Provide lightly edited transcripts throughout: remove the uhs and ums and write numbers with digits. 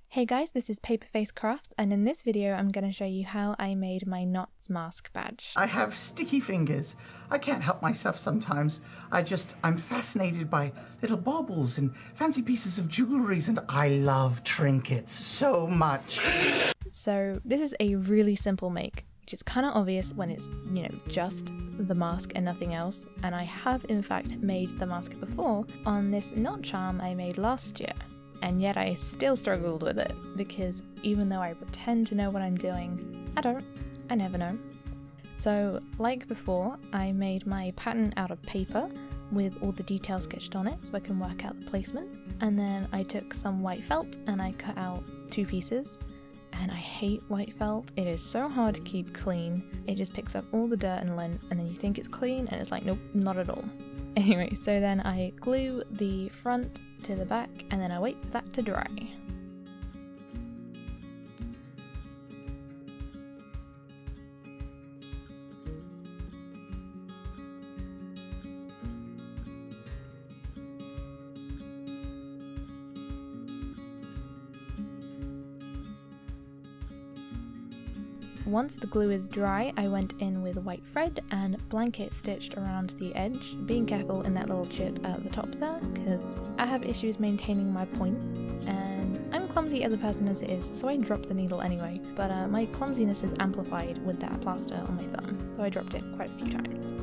Hey guys, this is Paperface Crafts, and in this video I'm going to show you how I made my Nott's mask badge. I have sticky fingers. I can't help myself sometimes. I'm fascinated by little baubles and fancy pieces of jewelries, and I love trinkets so much. So this is a really simple make, which is kind of obvious when it's, just the mask and nothing else, and I have in fact made the mask before on this Nott charm I made last year. And yet I still struggled with it, because even though I pretend to know what I'm doing, I don't. I never know. So, like before, I made my pattern out of paper with all the details sketched on it so I can work out the placement. And then I took some white felt and I cut out 2 pieces. And I hate white felt. It is so hard to keep clean. It just picks up all the dirt and lint, and then you think it's clean and it's like, nope, not at all. Anyway, so then I glue the front to the back and then I wait for that to dry. Once the glue is dry, I went in with white thread and blanket stitched around the edge, being careful in that little chip at the top there, because I have issues maintaining my points, and I'm clumsy as a person as it is, so I dropped the needle anyway, but my clumsiness is amplified with that plaster on my thumb, so I dropped it quite a few times.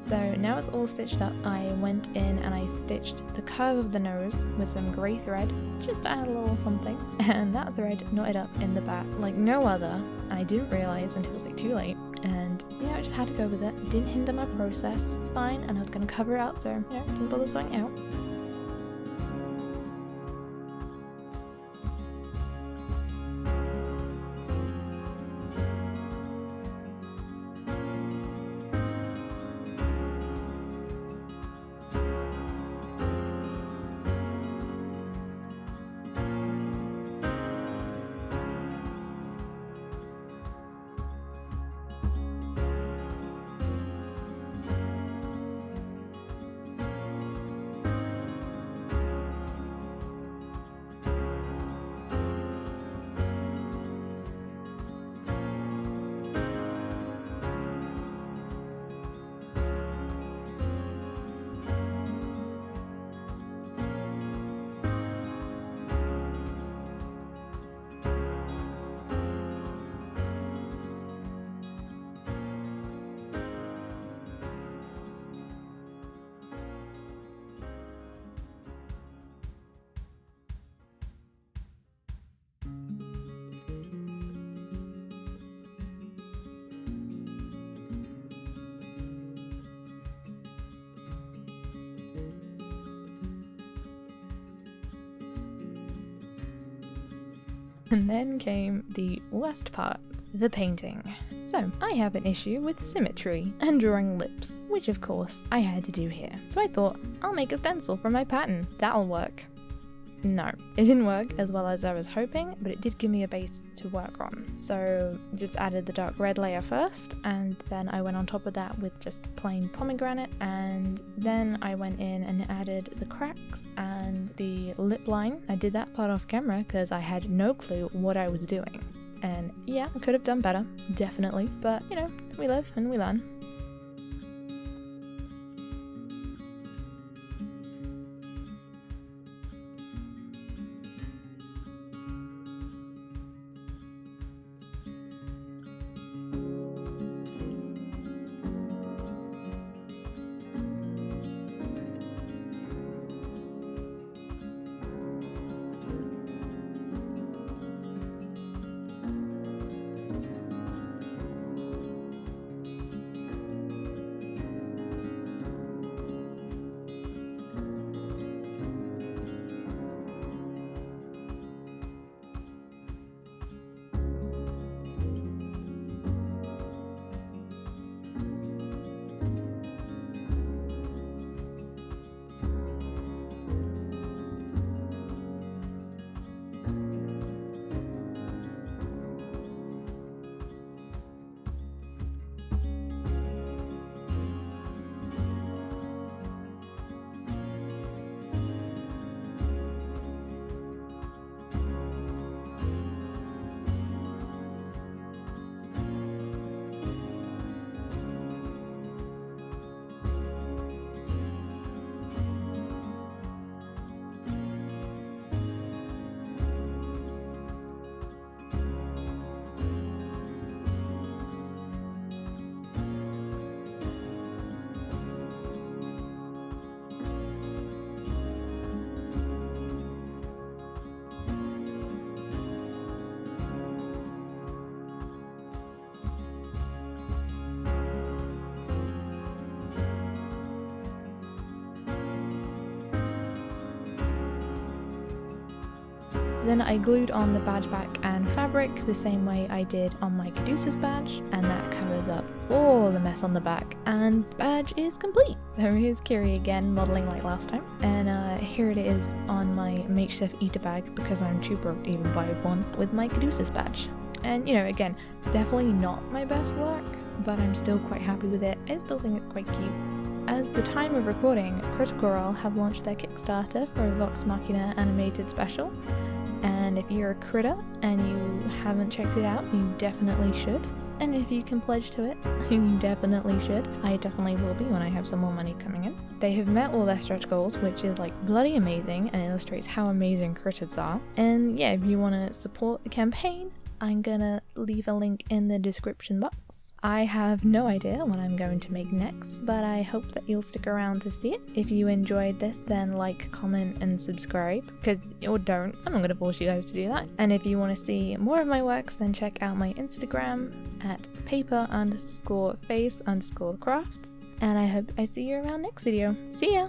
So now it's all stitched up, I went in and I stitched the curve of the nose with some grey thread, just to add a little something, and that thread knotted up in the back like no other. I didn't realise until it was like too late, and I just had to go with it. It didn't hinder my process, it's fine, and I was going to cover it up, so didn't bother sewing it out. And then came the worst part, the painting. So, I have an issue with symmetry and drawing lips, which of course I had to do here. So I thought, I'll make a stencil from my pattern, that'll work. No, it didn't work as well as I was hoping, but it did give me a base to work on. So just added the dark red layer first, and then I went on top of that with just plain pomegranate, and then I went in and added the cracks and the lip line. I did that part off camera because I had no clue what I was doing. And yeah, I could have done better, definitely, but we live and we learn. Then I glued on the badge back and fabric the same way I did on my Caduceus badge, and that covers up all the mess on the back, and badge is complete. So here's Kiri again, modelling like last time, and here it is on my makeshift eater bag because I'm too broke to even buy one with my Caduceus badge. And you know, again, definitely not my best work, but I'm still quite happy with it. I still think it's quite cute. As the time of recording, Critical Role have launched their Kickstarter for a Vox Machina animated special, and if you're a critter and you haven't checked it out, you definitely should. And if you can pledge to it, you definitely should. I definitely will be when I have some more money coming in. They have met all their stretch goals, which is like bloody amazing and illustrates how amazing critters are. And yeah, if you want to support the campaign, I'm gonna leave a link in the description box. I have no idea what I'm going to make next, but I hope that you'll stick around to see it. If you enjoyed this, then like, comment, and subscribe. Or don't, I'm not gonna force you guys to do that. And if you want to see more of my works, then check out my Instagram at paper_face_crafts. And I hope I see you around next video. See ya!